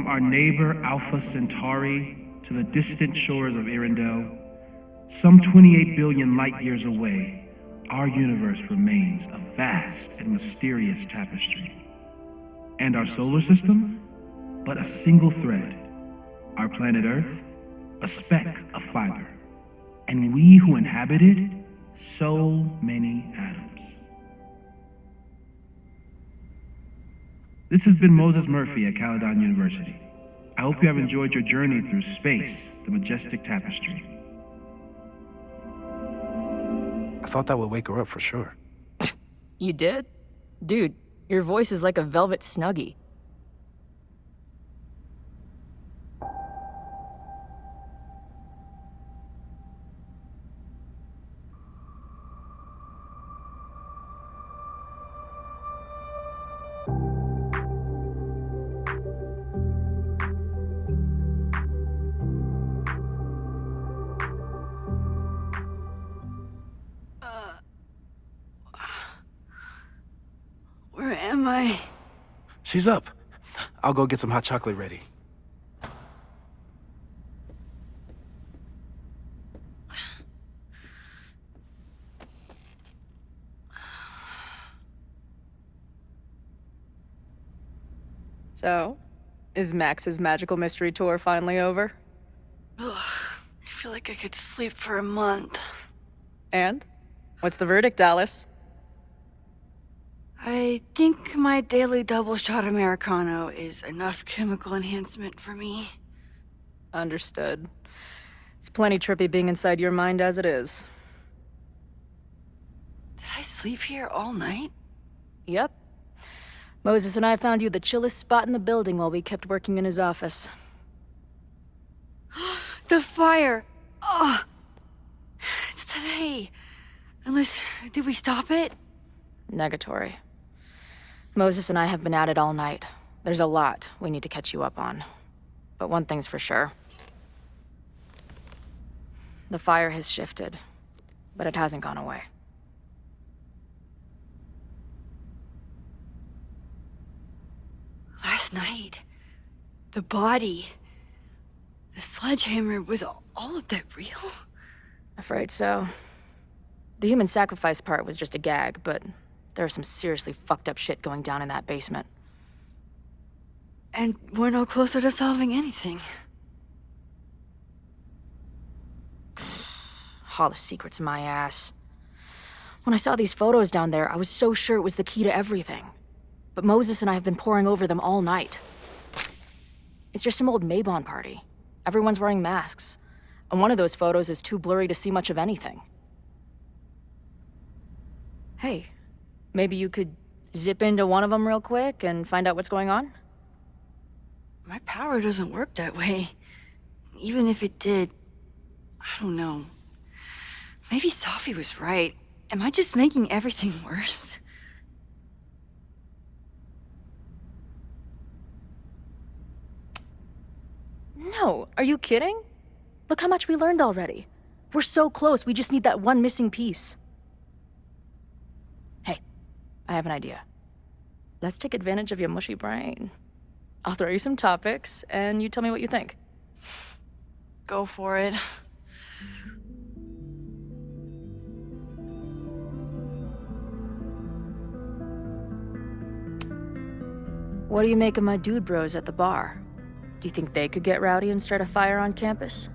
our neighbor Alpha Centauri to the distant shores of Arendelle, some 28 billion light years away, our universe remains a vast and mysterious tapestry. And our solar system, but a single thread. Our planet Earth, a speck of fiber. And we who inhabit it, so many atoms. This has been Moses Murphy at Caledon University. I hope you have enjoyed your journey through space, the majestic tapestry. I thought that would wake her up for sure. You did? Dude, your voice is like a velvet snuggie. Where am I? She's up. I'll go get some hot chocolate ready. So, is Max's magical mystery tour finally over? Ugh, I feel like I could sleep for a month. And? What's the verdict, Alice? I think my daily double shot Americano is enough chemical enhancement for me. Understood. It's plenty trippy being inside your mind as it is. Did I sleep here all night? Yep. Moses and I found you the chillest spot in the building while we kept working in his office. The fire! Oh! It's today. Unless, did we stop it? Negatory. Moses and I have been at it all night. There's a lot we need to catch you up on. But one thing's for sure. The fire has shifted, but it hasn't gone away. Last night, the body, the sledgehammer, was all of that real? Afraid so. The human sacrifice part was just a gag, but there's some seriously fucked up shit going down in that basement. And we're no closer to solving anything. All the secrets in my ass. When I saw these photos down there, I was so sure it was the key to everything. But Moses and I have been poring over them all night. It's just some old Mabon party. Everyone's wearing masks. And one of those photos is too blurry to see much of anything. Hey, maybe you could zip into one of them real quick and find out what's going on? My power doesn't work that way. Even if it did, I don't know. Maybe Sophie was right. Am I just making everything worse? No, are you kidding? Look how much we learned already. We're so close, we just need that one missing piece. Hey, I have an idea. Let's take advantage of your mushy brain. I'll throw you some topics, and you tell me what you think. Go for it. What do you make of my dude bros at the bar? Do you think they could get rowdy and start a fire on campus?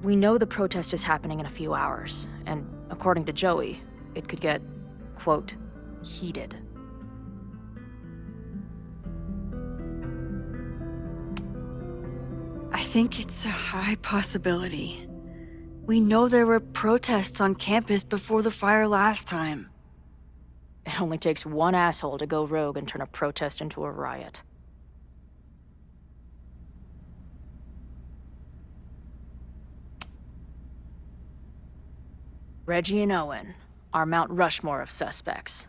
We know the protest is happening in a few hours, and according to Joey, it could get, quote, heated. I think it's a high possibility. We know there were protests on campus before the fire last time. It only takes one asshole to go rogue and turn a protest into a riot. Reggie and Owen, our Mount Rushmore of suspects.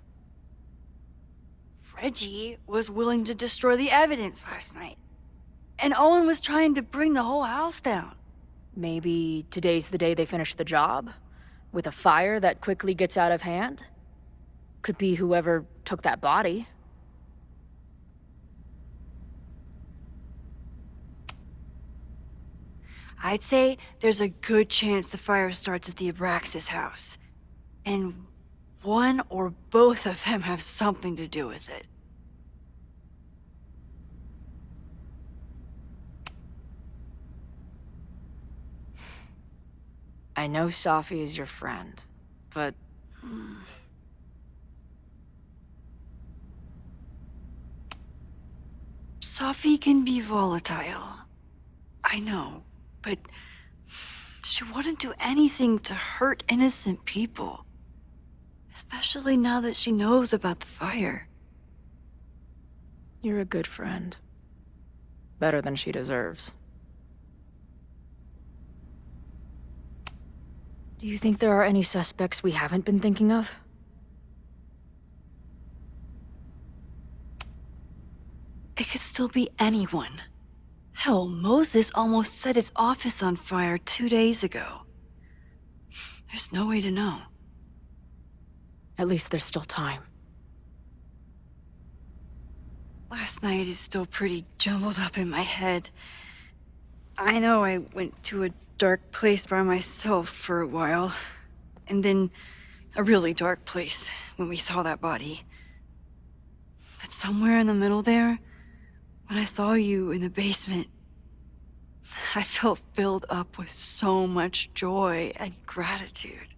Reggie was willing to destroy the evidence last night. And Owen was trying to bring the whole house down. Maybe today's the day they finish the job? With a fire that quickly gets out of hand? Could be whoever took that body. I'd say there's a good chance the fire starts at the Abraxas house. And one or both of them have something to do with it. I know Safi is your friend, but... Safi can be volatile. I know, but she wouldn't do anything to hurt innocent people. Especially now that she knows about the fire. You're a good friend. Better than she deserves. Do you think there are any suspects we haven't been thinking of? It could still be anyone. Hell, Moses almost set his office on fire 2 days ago. There's no way to know. At least there's still time. Last night is still pretty jumbled up in my head. I know I went to a dark place by myself for a while. And then a really dark place when we saw that body. But somewhere in the middle there, when I saw you in the basement, I felt filled up with so much joy and gratitude.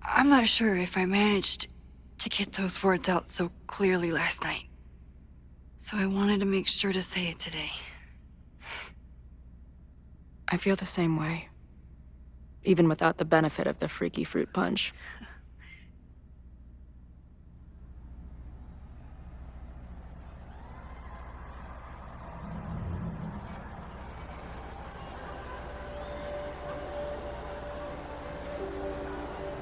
I'm not sure if I managed to get those words out so clearly last night. So I wanted to make sure to say it today. I feel the same way. Even without the benefit of the freaky fruit punch.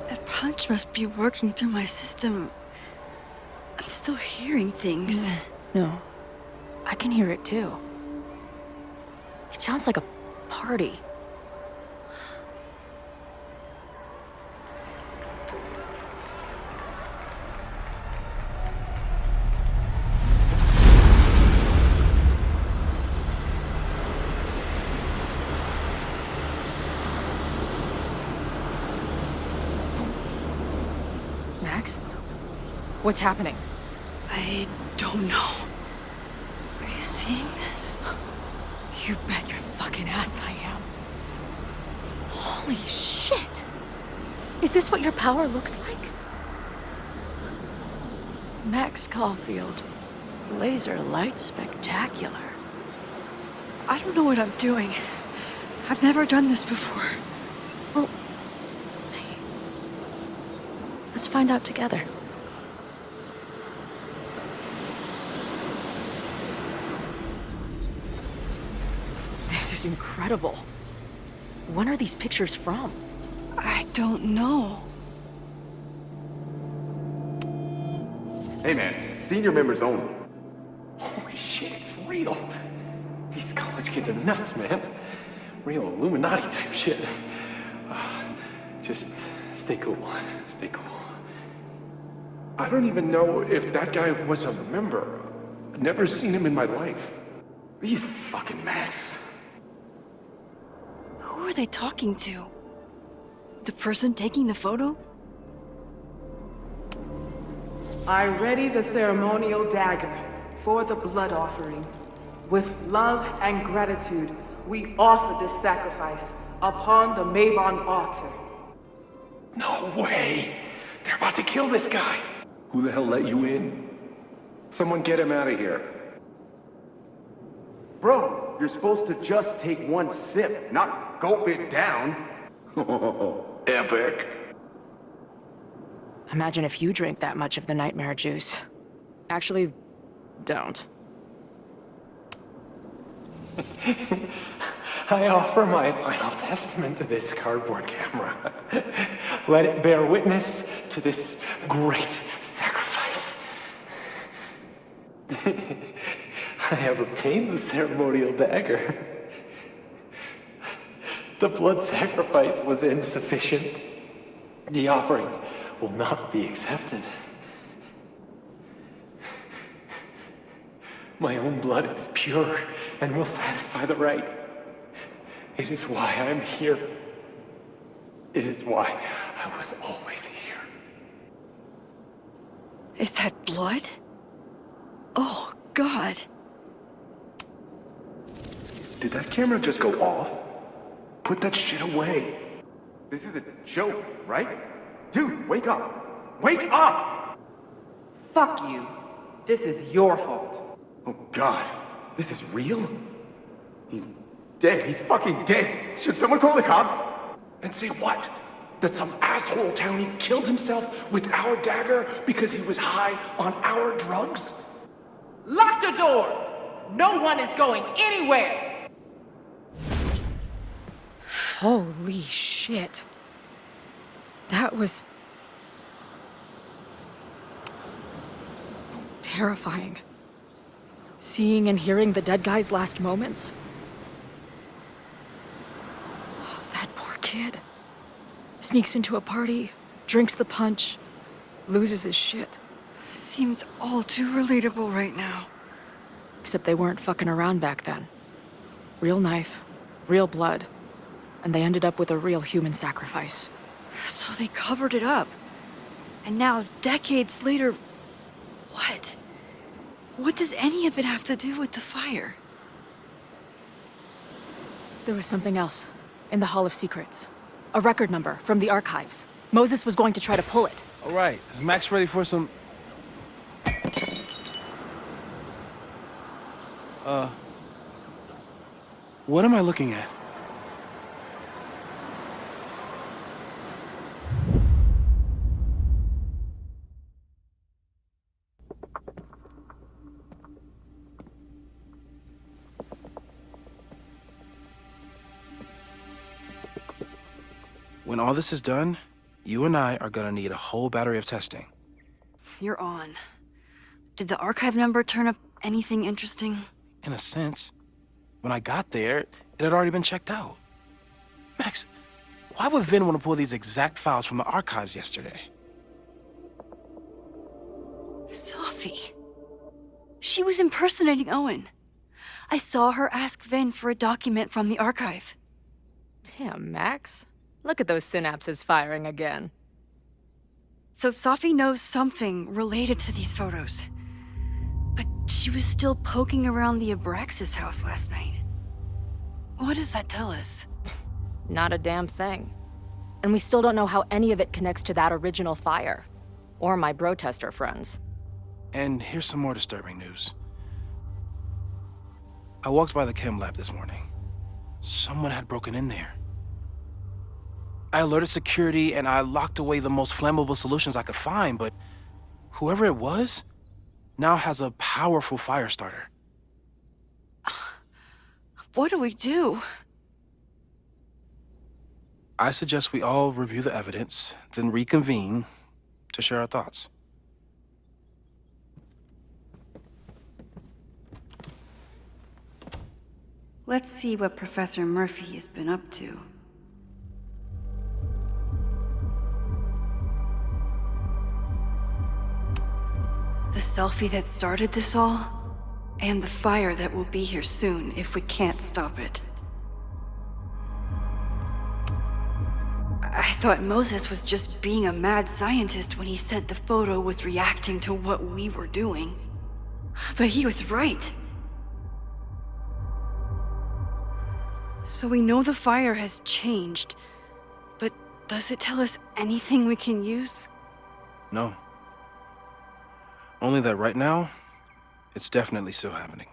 That punch must be working through my system. I'm still hearing things. No. I can hear it too. It sounds like a party. Max? What's happening? I don't know. Are you seeing this? You bet your fucking ass I am. Holy shit! Is this what your power looks like? Max Caulfield. Laser light spectacular. I don't know what I'm doing. I've never done this before. Well, hey. Let's find out together. This is incredible. When are these pictures from? I don't know. Hey man, senior members only. Holy shit, it's real. These college kids are nuts, man. Real Illuminati type shit. Just stay cool. Stay cool. I don't even know if that guy was a member. Never seen him in my life. These fucking masks. Who are they talking to? The person taking the photo? I ready the ceremonial dagger for the blood offering. With love and gratitude, we offer this sacrifice upon the Mabon altar. No way. They're about to kill this guy. Who the hell let you in? Someone get him out of here. Bro, you're supposed to just take one sip, not gulp it down. Epic. Imagine if you drank that much of the nightmare juice. Actually, don't. I offer my final testament to this cardboard camera. Let it bear witness to this great sacrifice. I have obtained the ceremonial dagger. The blood sacrifice was insufficient. The offering will not be accepted. My own blood is pure and will satisfy the right. It is why I am here. It is why I was always here. Is that blood? Oh, God. Did that camera just go off? Put that shit away. This is a joke, right? Dude, wake up! Wake up! Fuck you. This is your fault. Oh God, this is real? He's dead. He's fucking dead. Should someone call the cops? And say what? That some asshole townie killed himself with our dagger because he was high on our drugs? Lock the door! No one is going anywhere! Holy shit. That was terrifying. Seeing and hearing the dead guy's last moments. Oh, that poor kid. Sneaks into a party, drinks the punch, loses his shit. Seems all too relatable right now. Except they weren't fucking around back then. Real knife, real blood, and they ended up with a real human sacrifice. So they covered it up. And now, decades later, what? What does any of it have to do with the fire? There was something else in the Hall of Secrets. A record number from the archives. Moses was going to try to pull it. All right, is Max ready for some... What am I looking at? When all this is done, you and I are gonna need a whole battery of testing. You're on. Did the archive number turn up anything interesting? In a sense. When I got there, it had already been checked out. Max, why would Vin want to pull these exact files from the archives yesterday? Sophie. She was impersonating Owen. I saw her ask Vin for a document from the archive. Damn, Max. Look at those synapses firing again. So Sophie knows something related to these photos. But she was still poking around the Abraxas house last night. What does that tell us? Not a damn thing. And we still don't know how any of it connects to that original fire. Or my bro-tester friends. And here's some more disturbing news. I walked by the chem lab this morning. Someone had broken in there. I alerted security and I locked away the most flammable solutions I could find, but whoever it was now has a powerful fire starter. What do we do? I suggest we all review the evidence, then reconvene to share our thoughts. Let's see what Professor Murphy has been up to. The selfie that started this all, and the fire that will be here soon if we can't stop it. I thought Moses was just being a mad scientist when he said the photo was reacting to what we were doing. But he was right. So we know the fire has changed, but does it tell us anything we can use? No. Only that right now, it's definitely still happening.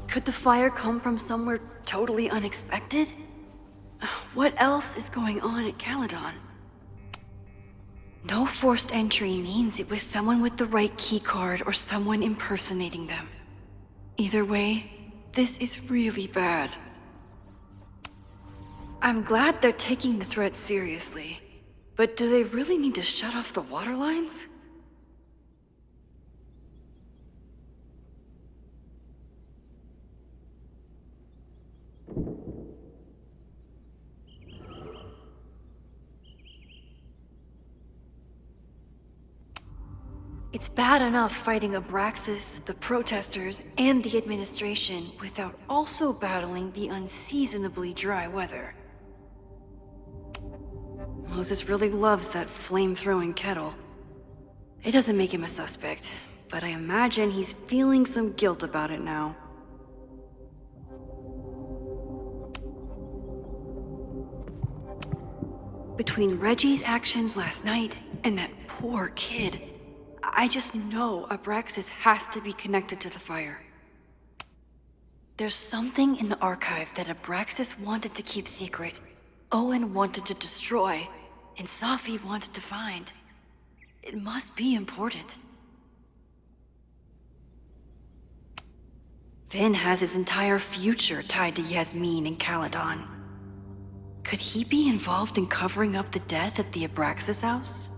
Could the fire come from somewhere totally unexpected? What else is going on at Caledon? No forced entry means it was someone with the right keycard or someone impersonating them. Either way, this is really bad. I'm glad they're taking the threat seriously, but do they really need to shut off the water lines? It's bad enough fighting Abraxas, the protesters, and the administration without also battling the unseasonably dry weather. Moses really loves that flame-throwing kettle. It doesn't make him a suspect, but I imagine he's feeling some guilt about it now. Between Reggie's actions last night and that poor kid, I just know Abraxas has to be connected to the fire. There's something in the archive that Abraxas wanted to keep secret, Owen wanted to destroy, and Safi wanted to find. It must be important. Finn has his entire future tied to Yasmin and Caledon. Could he be involved in covering up the death at the Abraxas house?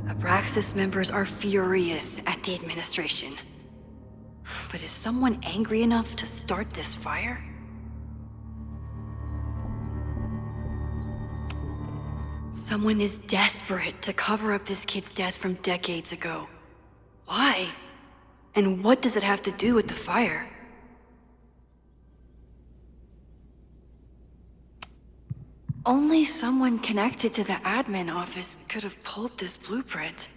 Abraxas members are furious at the administration. But is someone angry enough to start this fire? Someone is desperate to cover up this kid's death from decades ago. Why? And what does it have to do with the fire? Only someone connected to the admin office could have pulled this blueprint.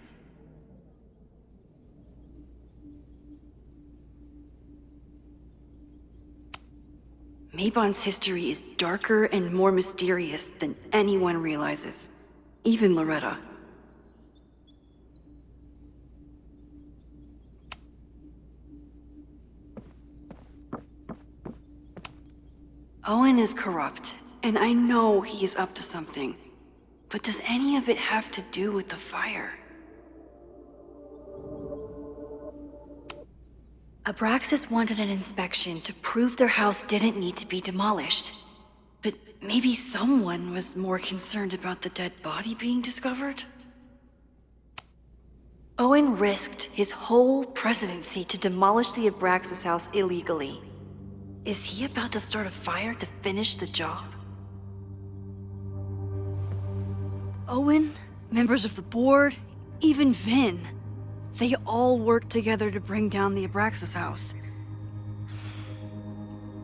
Mabon's history is darker and more mysterious than anyone realizes, even Loretta. Owen is corrupt, and I know he is up to something. But does any of it have to do with the fire? Abraxas wanted an inspection to prove their house didn't need to be demolished. But maybe someone was more concerned about the dead body being discovered? Owen risked his whole presidency to demolish the Abraxas house illegally. Is he about to start a fire to finish the job? Owen, members of the board, even Vin. They all worked together to bring down the Abraxas house.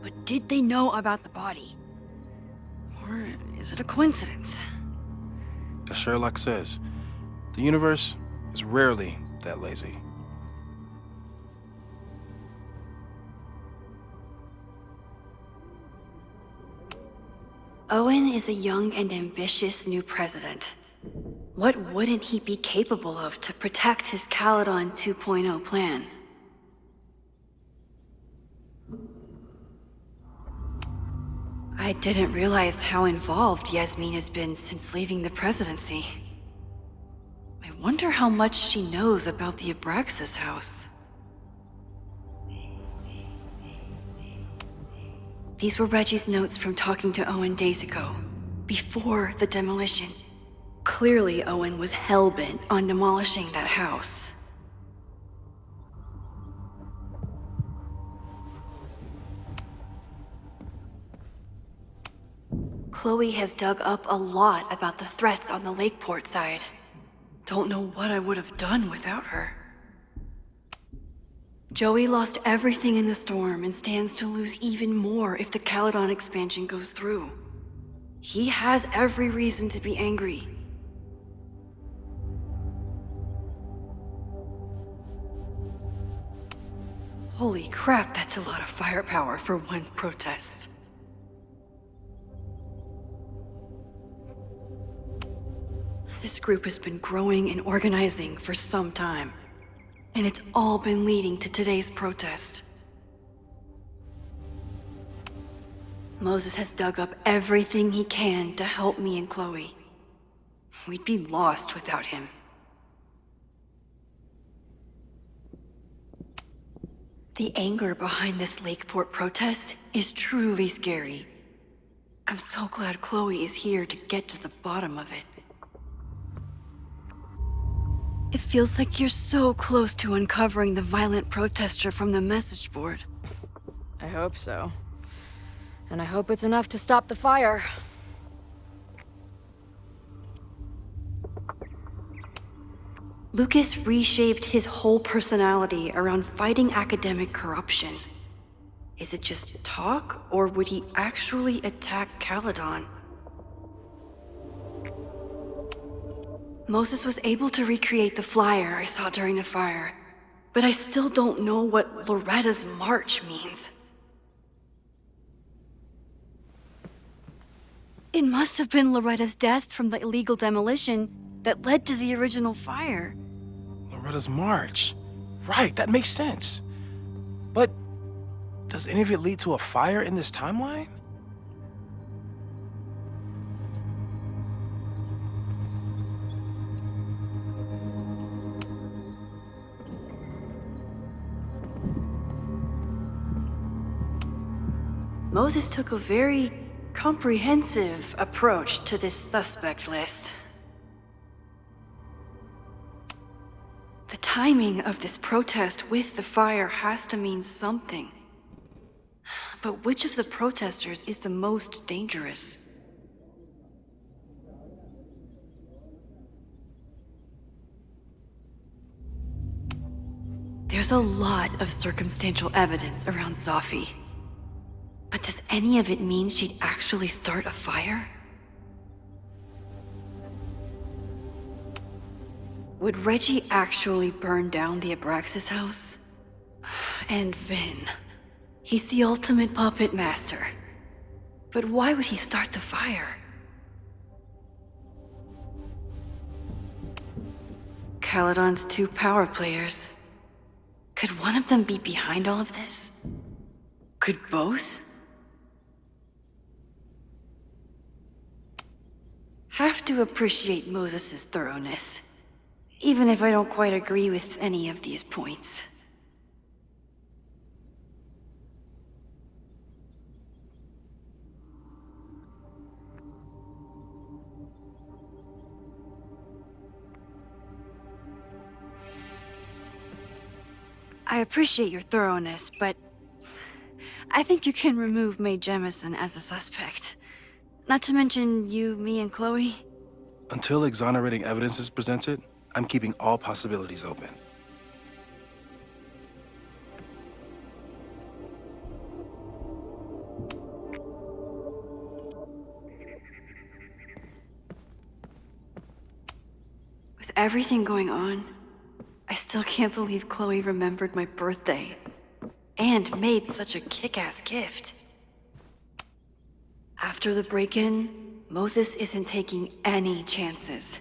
But did they know about the body? Or is it a coincidence? As Sherlock says, the universe is rarely that lazy. Owen is a young and ambitious new president. What wouldn't he be capable of to protect his Caledon 2.0 plan? I didn't realize how involved Yasmin has been since leaving the presidency. I wonder how much she knows about the Abraxas house. These were Reggie's notes from talking to Owen days ago, before the demolition. Clearly, Owen was hell-bent on demolishing that house. Chloe has dug up a lot about the threats on the Lakeport side. Don't know what I would have done without her. Joey lost everything in the storm and stands to lose even more if the Caledon expansion goes through. He has every reason to be angry. Holy crap, that's a lot of firepower for one protest. This group has been growing and organizing for some time, and it's all been leading to today's protest. Moses has dug up everything he can to help me and Chloe. We'd be lost without him. The anger behind this Lakeport protest is truly scary. I'm so glad Chloe is here to get to the bottom of it. It feels like you're so close to uncovering the violent protester from the message board. I hope so. And I hope it's enough to stop the fire. Lucas reshaped his whole personality around fighting academic corruption. Is it just talk, or would he actually attack Caledon? Moses was able to recreate the flyer I saw during the fire, but I still don't know what Loretta's march means. It must have been Loretta's death from the illegal demolition that led to the original fire. Loretta's march. Right, that makes sense. But does any of it lead to a fire in this timeline? Moses took a very comprehensive approach to this suspect list. The timing of this protest with the fire has to mean something. But which of the protesters is the most dangerous? There's a lot of circumstantial evidence around Sophie. But does any of it mean she'd actually start a fire? Would Reggie actually burn down the Abraxas house? And Vin. He's the ultimate puppet master. But why would he start the fire? Caledon's 2 power players. Could one of them be behind all of this? Could both? Have to appreciate Moses' thoroughness, even if I don't quite agree with any of these points. I appreciate your thoroughness, but I think you can remove Mae Jemison as a suspect. Not to mention you, me, and Chloe. Until exonerating evidence is presented, I'm keeping all possibilities open. With everything going on, I still can't believe Chloe remembered my birthday and made such a kick-ass gift. After the break-in, Moses isn't taking any chances.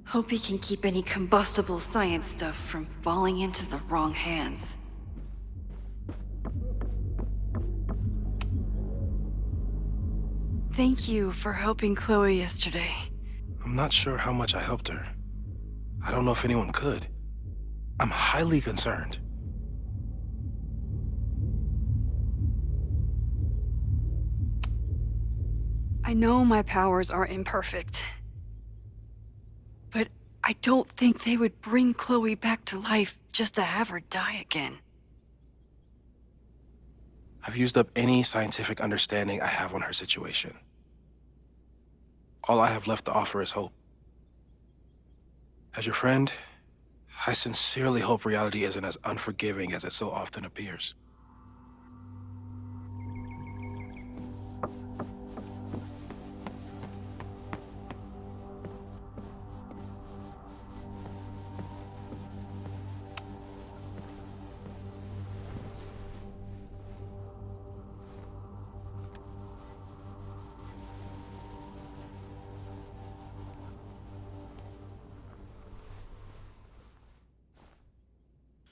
Hope he can keep any combustible science stuff from falling into the wrong hands. Thank you for helping Chloe yesterday. I'm not sure how much I helped her. I don't know if anyone could. I'm highly concerned. I know my powers are imperfect, but I don't think they would bring Chloe back to life just to have her die again. I've used up any scientific understanding I have on her situation. All I have left to offer is hope. As your friend, I sincerely hope reality isn't as unforgiving as it so often appears.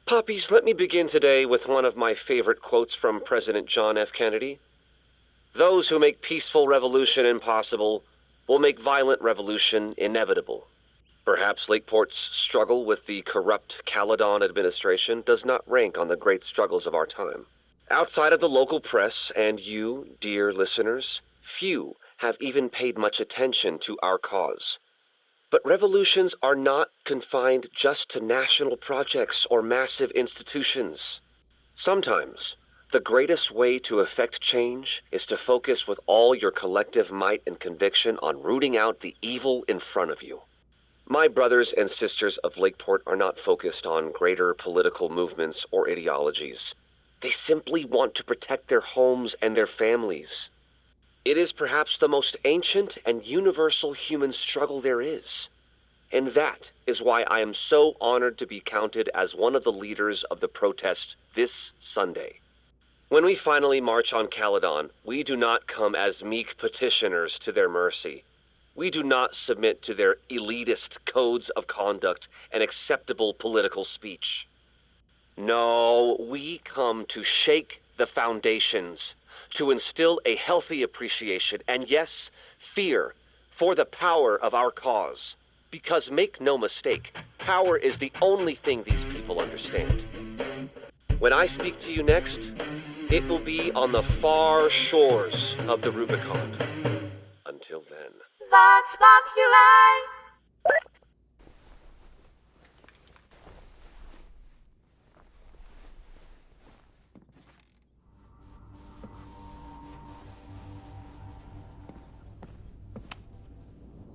Puppies, let me begin today with one of my favorite quotes from President John F. Kennedy. "Those who make peaceful revolution impossible will make violent revolution inevitable." Perhaps Lakeport's struggle with the corrupt Caledon administration does not rank on the great struggles of our time. Outside of the local press and you, dear listeners, few have even paid much attention to our cause. But revolutions are not confined just to national projects or massive institutions. Sometimes, The greatest way to effect change is to focus with all your collective might and conviction on rooting out the evil in front of you. My brothers and sisters of Lakeport are not focused on greater political movements or ideologies. They simply want to protect their homes and their families. It is perhaps the most ancient and universal human struggle there is. And that is why I am so honored to be counted as one of the leaders of the protest this Sunday. When we finally march on Caledon, we do not come as meek petitioners to their mercy. We do not submit to their elitist codes of conduct and acceptable political speech. No, we come to shake the foundations, to instill a healthy appreciation and, yes, fear for the power of our cause. Because make no mistake, power is the only thing these people understand. When I speak to you next, it will be on the far shores of the Rubicon. Until then. Vox Populi!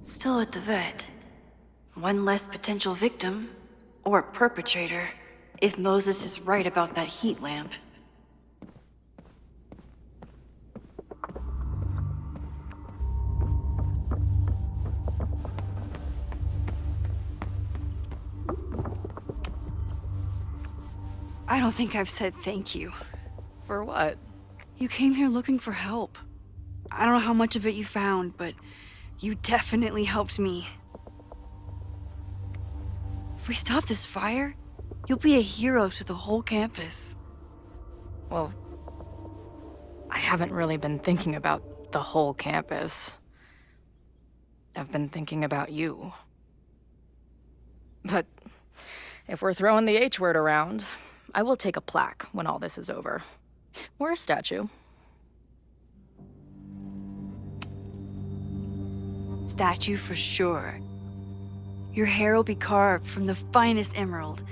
Still at the vet. One less potential victim, or perpetrator, if Moses is right about that heat lamp. I don't think I've said thank you. For what? You came here looking for help. I don't know how much of it you found, but you definitely helped me. If we stop this fire, you'll be a hero to the whole campus. Well, I haven't really been thinking about the whole campus. I've been thinking about you. But if we're throwing the H word around, I will take a plaque when all this is over. Or a statue. Statue for sure. Your hair will be carved from the finest emerald,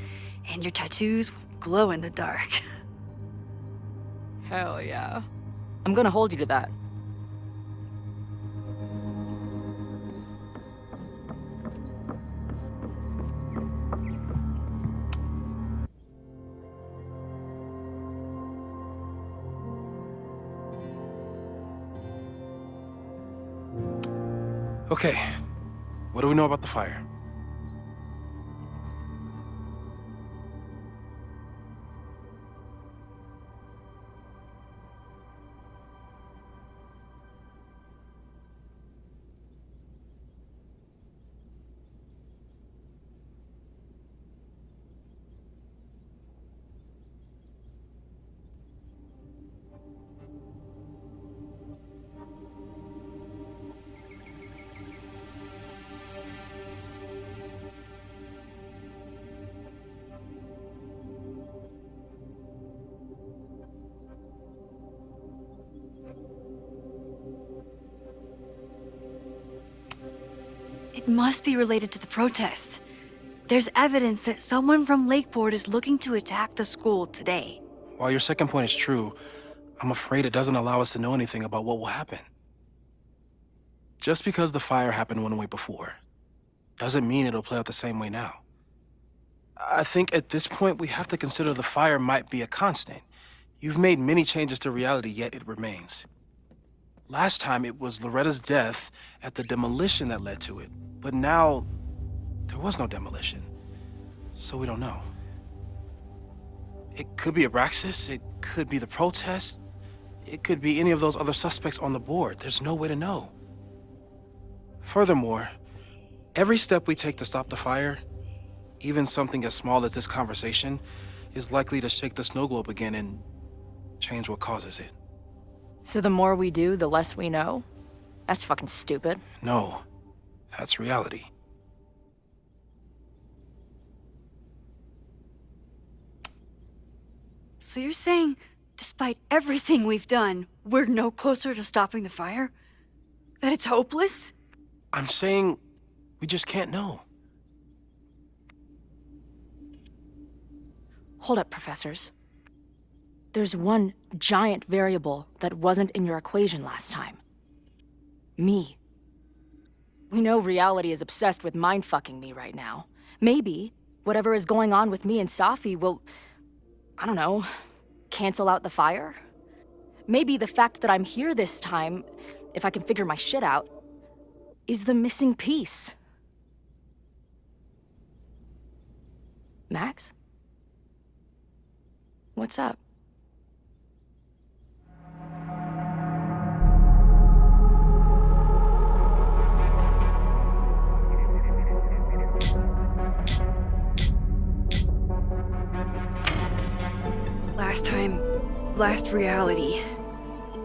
and your tattoos will glow in the dark. Hell yeah. I'm gonna hold you to that. Okay, what do we know about the fire? It must be related to the protests. There's evidence that someone from Lakeport is looking to attack the school today. While your second point is true, I'm afraid it doesn't allow us to know anything about what will happen. Just because the fire happened one way before, doesn't mean it'll play out the same way now. I think at this point we have to consider the fire might be a constant. You've made many changes to reality, yet it remains. Last time it was Loretta's death at the demolition that led to it, but now there was no demolition, so we don't know. It could be Abraxas, it could be the protest, it could be any of those other suspects on the board. There's no way to know. Furthermore, every step we take to stop the fire, even something as small as this conversation, is likely to shake the snow globe again and change what causes it. So the more we do, the less we know? That's fucking stupid. No, that's reality. So you're saying, despite everything we've done, we're no closer to stopping the fire? That it's hopeless? I'm saying we just can't know. Hold up, professors. There's one giant variable that wasn't in your equation last time. Me. We know reality is obsessed with mind-fucking me right now. Maybe whatever is going on with me and Safi will, I don't know, cancel out the fire? Maybe the fact that I'm here this time, if I can figure my shit out, is the missing piece. Max? What's up? Last reality,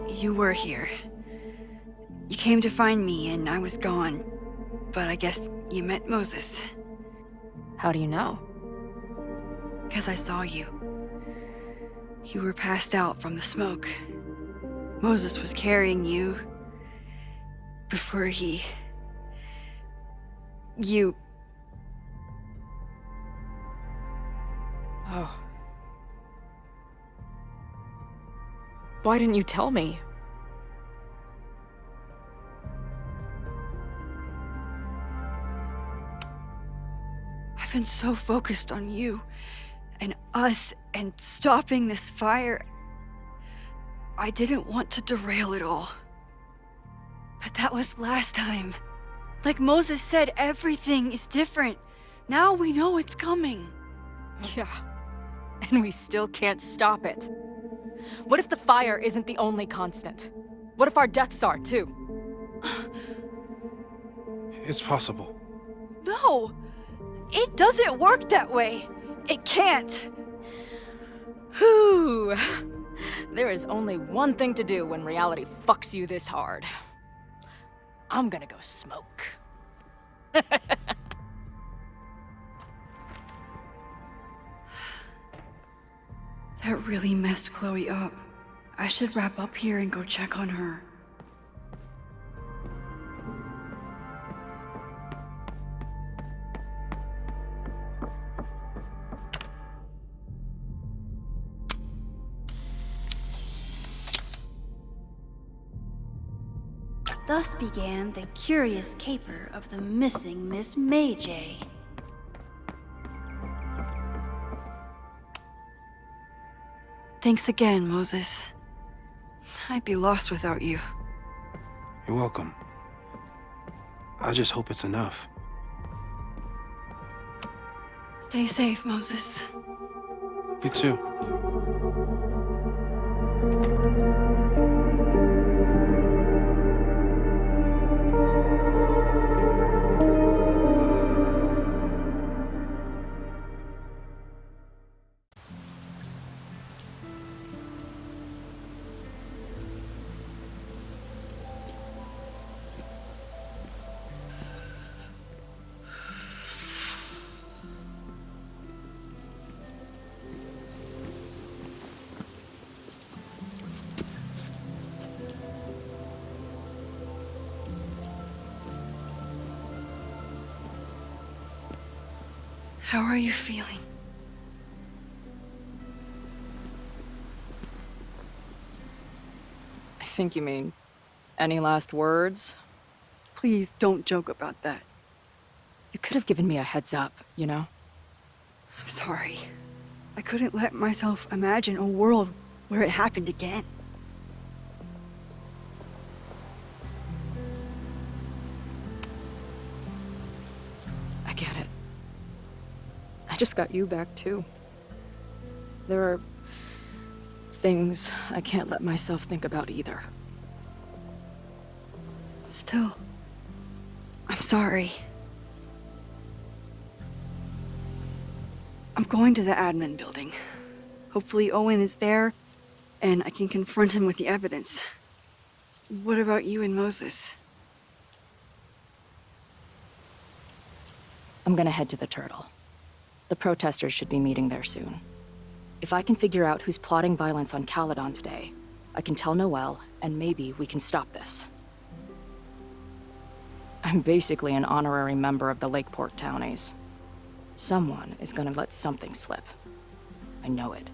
you were here. You came to find me and I was gone, but I guess you met Moses. How do you know? 'Cause I saw you. You were passed out from the smoke. Moses was carrying you before you... Oh. Why didn't you tell me? I've been so focused on you and us and stopping this fire. I didn't want to derail it all. But that was last time. Like Moses said, everything is different. Now we know it's coming. Yeah. And we still can't stop it. What if the fire isn't the only constant? What if our deaths are, too? It's possible. No! It doesn't work that way! It can't! Whew. There is only one thing to do when reality fucks you this hard. I'm gonna go smoke. That really messed Chloe up. I should wrap up here and go check on her. Thus began the curious caper of the missing Miss Mayjay. Thanks again, Moses. I'd be lost without you. You're welcome. I just hope it's enough. Stay safe, Moses. You too. How are you feeling? I think you mean, any last words? Please don't joke about that. You could have given me a heads up, you know? I'm sorry. I couldn't let myself imagine a world where it happened again. I get it. I just got you back, too. There are things I can't let myself think about either. Still, I'm sorry. I'm going to the admin building. Hopefully Owen is there, and I can confront him with the evidence. What about you and Moses? I'm gonna head to the Turtle. The protesters should be meeting there soon. If I can figure out who's plotting violence on Caledon today, I can tell Noelle, and maybe we can stop this. I'm basically an honorary member of the Lakeport Townies. Someone is gonna let something slip. I know it.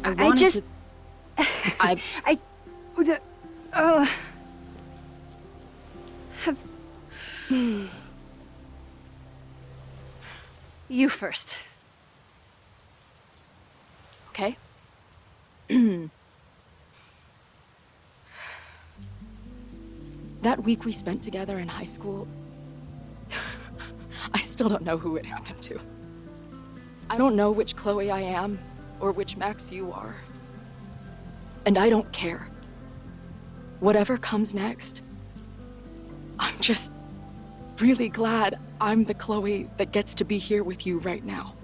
I I wanted just... to... I... I... Uh... You first. Okay. That week we spent together in high school, I still don't know who it happened to. I don't know which Chloe I am, or which Max you are. And I don't care. Whatever comes next, I'm just really glad I'm the Chloe that gets to be here with you right now.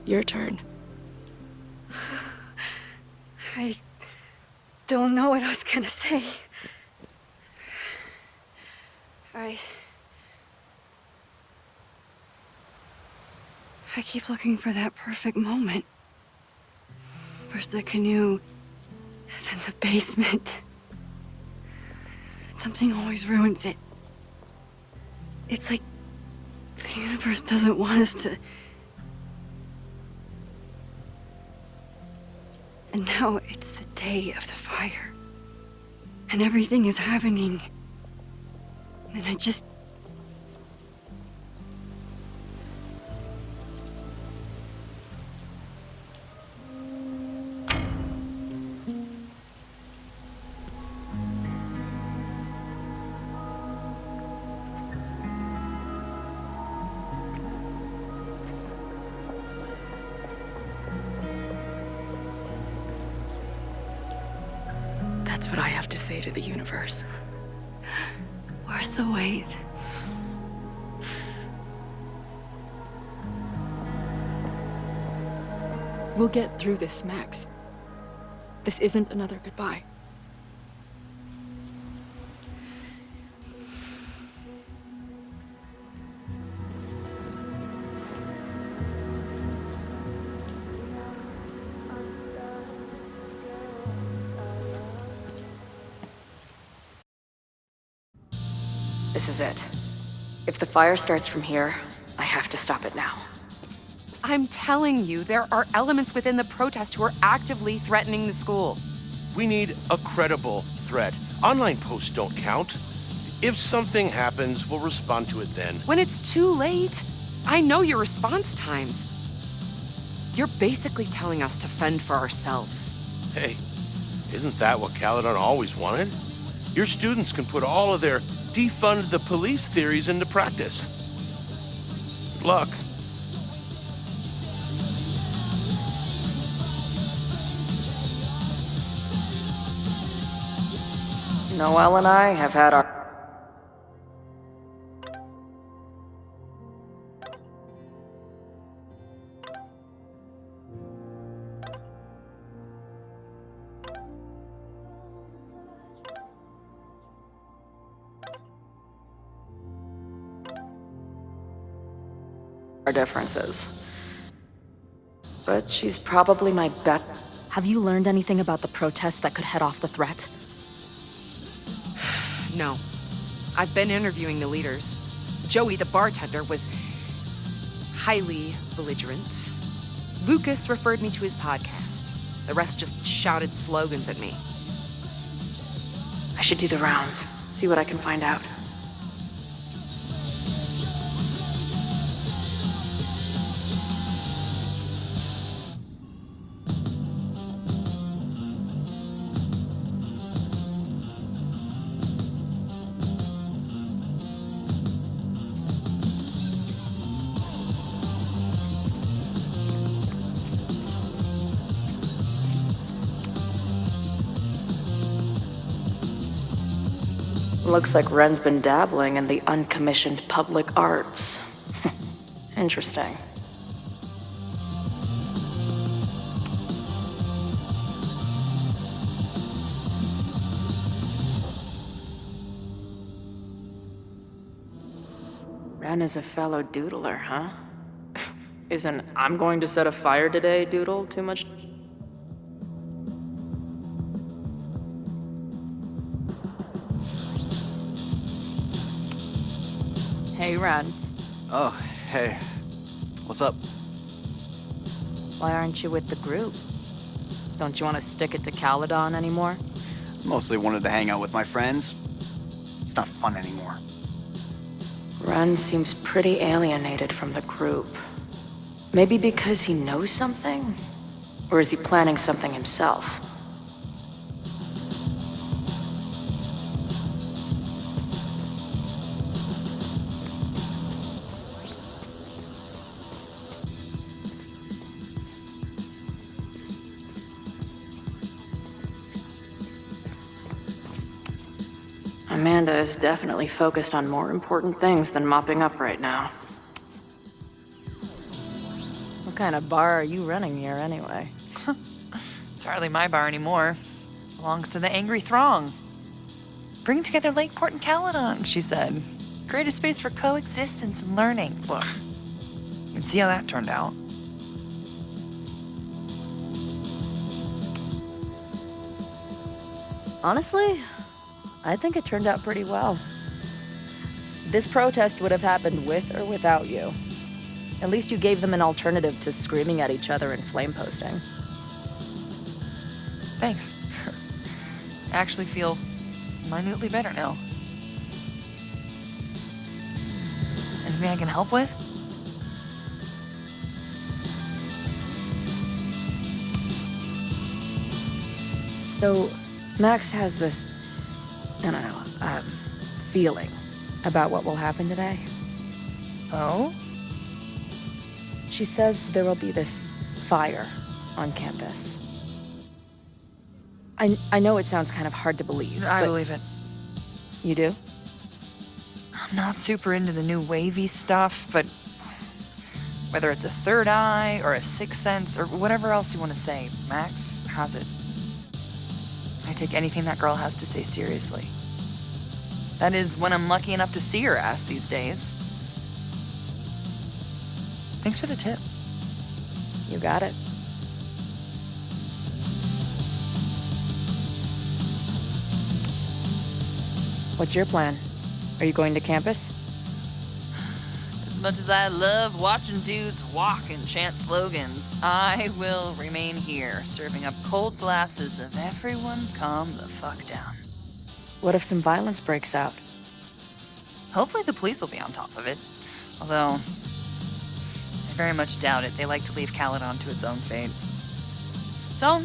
Your turn. I don't know what I was gonna say. I keep looking for that perfect moment. First the canoe, then the basement. Something always ruins it. It's like the universe doesn't want us to... And now it's the day of the fire. And everything is happening. And I just... That's what I have to say to the universe. Worth the wait. We'll get through this, Max. This isn't another goodbye. This is it. If the fire starts from here, I have to stop it now. I'm telling you, there are elements within the protest who are actively threatening the school. We need a credible threat. Online posts don't count. If something happens, we'll respond to it then. When it's too late, I know your response times. You're basically telling us to fend for ourselves. Hey, isn't that what Caledon always wanted? Your students can put all of their defund the police theories into practice. Good luck. Noelle and I have had our... differences. But she's probably my bet. Have you learned anything about the protest that could head off the threat? No. I've been interviewing the leaders. Joey, the bartender, was highly belligerent. Lucas referred me to his podcast. The rest just shouted slogans at me. I should do the rounds, see what I can find out. Looks like Ren's been dabbling in the uncommissioned public arts. Interesting. Ren is a fellow doodler, huh? Isn't "I'm going to set a fire today" doodle too much? Hey, Ren. Oh, hey. What's up? Why aren't you with the group? Don't you want to stick it to Caledon anymore? Mostly wanted to hang out with my friends. It's not fun anymore. Ren seems pretty alienated from the group. Maybe because he knows something? Or is he planning something himself? Amanda is definitely focused on more important things than mopping up right now. What kind of bar are you running here anyway? It's hardly my bar anymore. Belongs to the Angry Throng. Bring together Lakeport and Caledon, she said. Create a space for coexistence and learning. Ugh. You can see how that turned out. Honestly, I think it turned out pretty well. This protest would have happened with or without you. At least you gave them an alternative to screaming at each other and flame posting. Thanks. I actually feel minutely better now. Anything I can help with? So, Max has this, I don't know, feeling about what will happen today. Oh? She says there will be this fire on campus. I know it sounds kind of hard to believe. I believe it. You do? I'm not super into the new wavy stuff, but whether it's a third eye or a sixth sense or whatever else you want to say, Max has it. I take anything that girl has to say seriously. That is when I'm lucky enough to see her ass these days. Thanks for the tip. You got it. What's your plan? Are you going to campus? As much as I love watching dudes walk and chant slogans, I will remain here, serving up cold glasses of everyone calm the fuck down. What if some violence breaks out? Hopefully the police will be on top of it. Although, I very much doubt it. They like to leave Caledon to its own fate. So,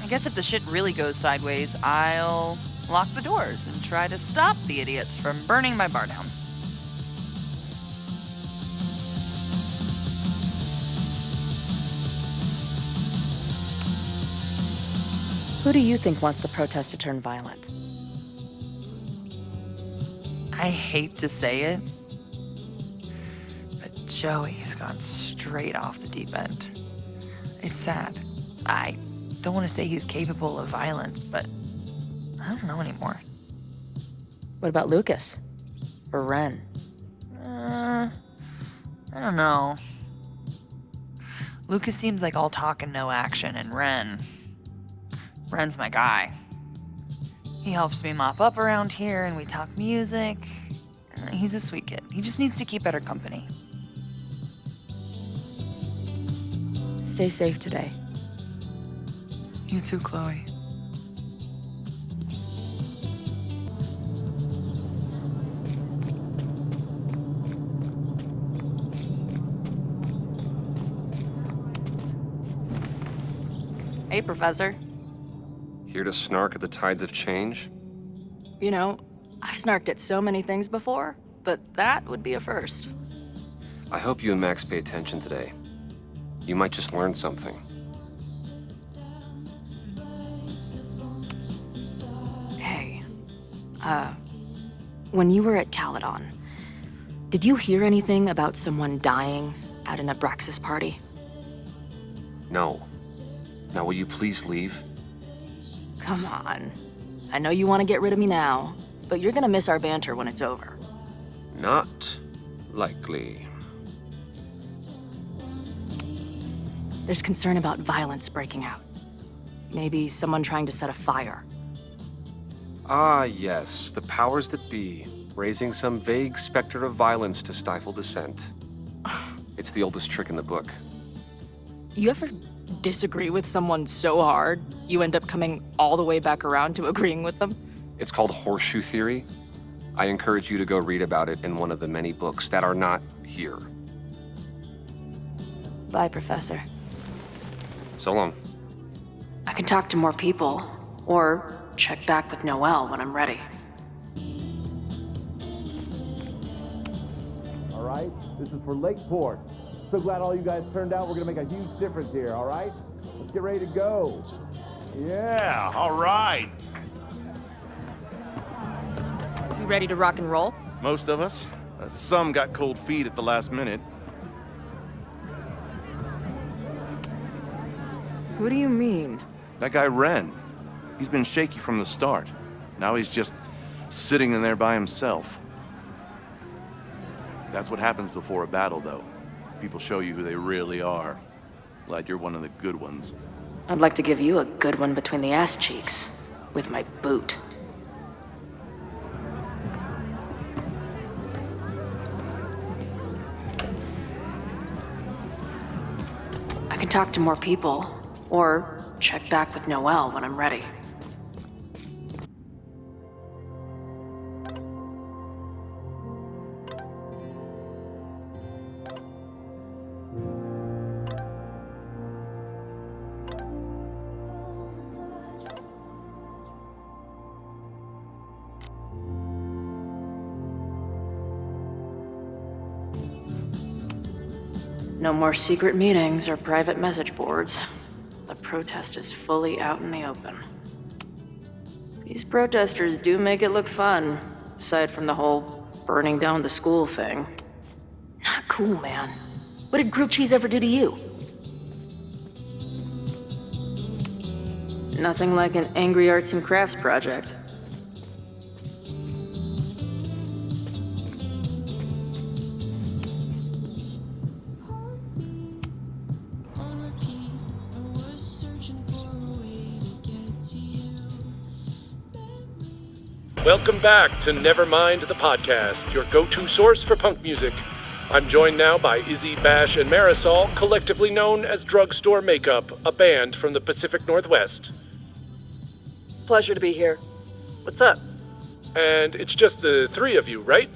I guess if the shit really goes sideways, I'll lock the doors and try to stop the idiots from burning my bar down. Who do you think wants the protest to turn violent? I hate to say it, but Joey's gone straight off the deep end. It's sad. I don't want to say he's capable of violence, but I don't know anymore. What about Lucas? Or Ren? I don't know. Lucas seems like all talk and no action, and Ren's my guy. He helps me mop up around here, and we talk music. He's a sweet kid. He just needs to keep better company. Stay safe today. You too, Chloe. Hey, Professor. Here to snark at the tides of change? You know, I've snarked at so many things before, but that would be a first. I hope you and Max pay attention today. You might just learn something. Hey, when you were at Caledon, did you hear anything about someone dying at an Abraxas party? No. Now will you please leave? Come on. I know you want to get rid of me now, but you're gonna miss our banter when it's over. Not likely. There's concern about violence breaking out. Maybe someone trying to set a fire. Ah, yes, the powers that be. raising some vague specter of violence to stifle dissent. It's the oldest trick in the book. You ever disagree with someone so hard, you end up coming all the way back around to agreeing with them? It's called horseshoe theory. I encourage you to go read about it in one of the many books that are not here. Bye, Professor. So long. I can talk to more people, or check back with Noelle when I'm ready. All right, this is for Lakeport. So glad all you guys turned out. We're gonna make a huge difference here, all right? Let's get ready to go. Yeah, all right. You ready to rock and roll? Most of us. Some got cold feet at the last minute. Who do you mean? That guy Ren. He's been shaky from the start. Now he's just sitting in there by himself. That's what happens before a battle, though. People show you who they really are. Glad you're one of the good ones. I'd like to give you a good one between the ass cheeks, with my boot. I can talk to more people, or check back with Noelle when I'm ready. No more secret meetings or private message boards. The protest is fully out in the open. These protesters do make it look fun, aside from the whole burning down the school thing. Not cool, man. What did grilled cheese ever do to you? Nothing like an angry arts and crafts project. Welcome back to Nevermind the Podcast, your go-to source for punk music. I'm joined now by Izzy, Bash, and Marisol, collectively known as Drugstore Makeup, a band from the Pacific Northwest. Pleasure to be here. What's up? And it's just the three of you, right?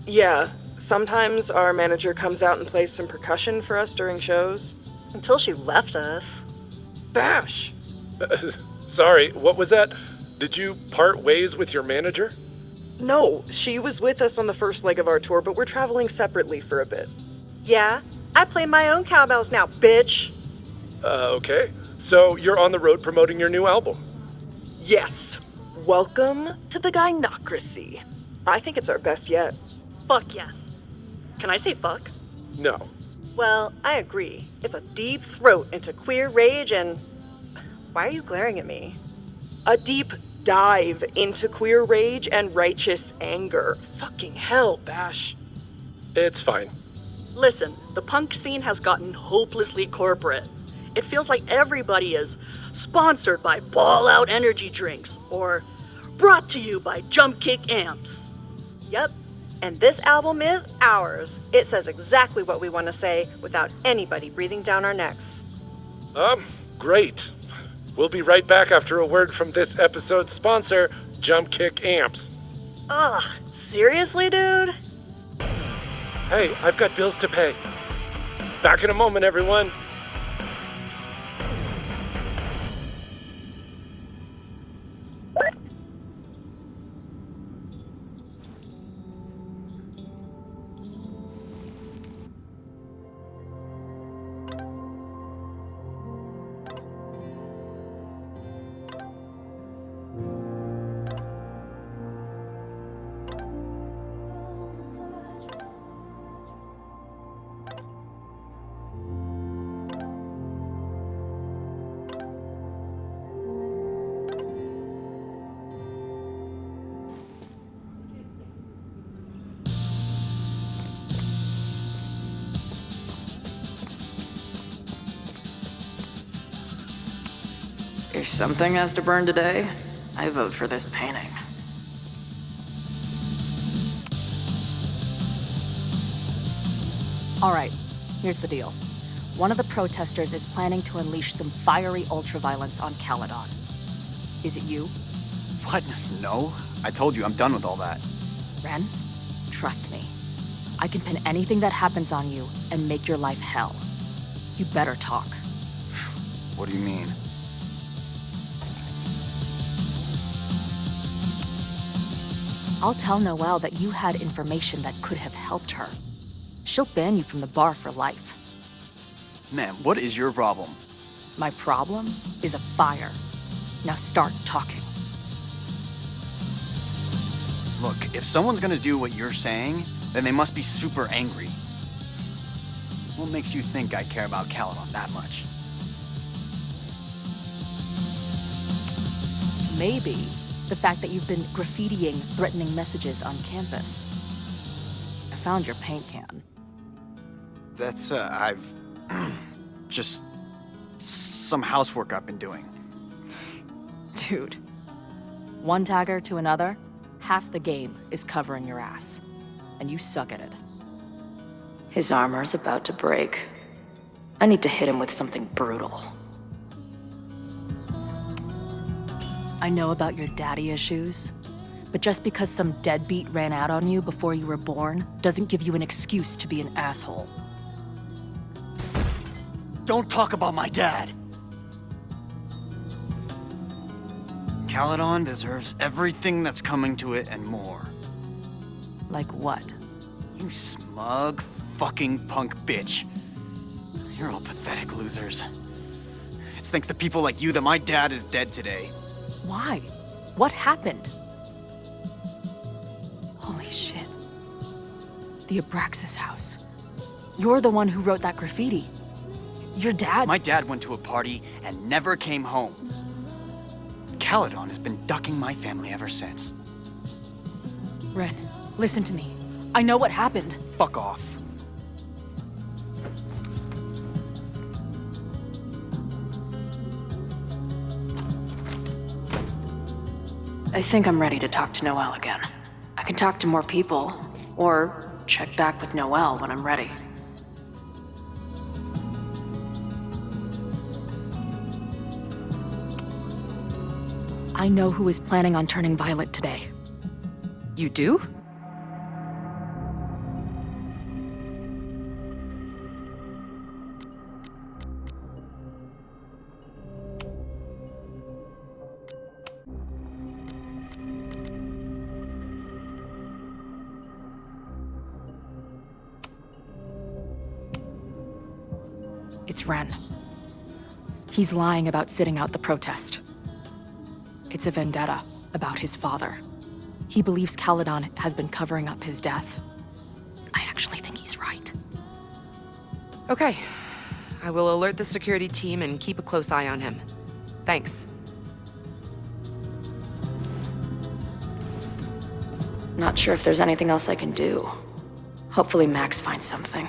Yeah, sometimes our manager comes out and plays some percussion for us during shows. Until she left us. Bash! Sorry, what was that? Did you part ways with your manager? No, she was with us on the first leg of our tour, but we're traveling separately for a bit. Yeah, I play my own cowbells now, bitch. Okay. So you're on the road promoting your new album? Yes. Welcome to the Gynocracy. I think it's our best yet. Fuck yes. Can I say fuck? No. Well, I agree. It's a deep throat into queer rage and... Why are you glaring at me? A deep dive into queer rage and righteous anger. Fucking hell, Bash. It's fine. Listen, the punk scene has gotten hopelessly corporate. It feels like everybody is sponsored by Ball Out energy drinks or brought to you by Jump Kick amps. Yep, and this album is ours. It says exactly what we want to say without anybody breathing down our necks. Great. We'll be right back after a word from this episode's sponsor, Jump Kick Amps. Ugh, seriously, dude? Hey, I've got bills to pay. Back in a moment, everyone. If something has to burn today, I vote for this painting. All right, here's the deal. One of the protesters is planning to unleash some fiery ultraviolence on Caledon. Is it you? What? No. I told you, I'm done with all that. Ren, trust me. I can pin anything that happens on you and make your life hell. You better talk. What do you mean? I'll tell Noelle that you had information that could have helped her. She'll ban you from the bar for life. Man, what is your problem? My problem is a fire. Now start talking. Look, if someone's gonna do what you're saying, then they must be super angry. What makes you think I care about Caledon that much? Maybe the fact that you've been graffitiing threatening messages on campus. I found your paint can. That's, I've... just... some housework I've been doing. Dude. One tagger to another, half the game is covering your ass. And you suck at it. His armor's about to break. I need to hit him with something brutal. I know about your daddy issues, but just because some deadbeat ran out on you before you were born doesn't give you an excuse to be an asshole. Don't talk about my dad! Caledon deserves everything that's coming to it and more. Like what? You smug, fucking punk bitch. You're all pathetic losers. It's thanks to people like you that my dad is dead today. Why? What happened? Holy shit. The Abraxas house. You're the one who wrote that graffiti. Your dad— My dad went to a party and never came home. Caledon has been ducking my family ever since. Ren, listen to me. I know what happened. Fuck off. I think I'm ready to talk to Noelle again. I can talk to more people, or check back with Noelle when I'm ready. I know who is planning on turning violent today. You do? It's Ren. He's lying about sitting out the protest. It's a vendetta about his father. He believes Caledon has been covering up his death. I actually think he's right. Okay. I will alert the security team and keep a close eye on him. Thanks. Not sure if there's anything else I can do. Hopefully Max finds something.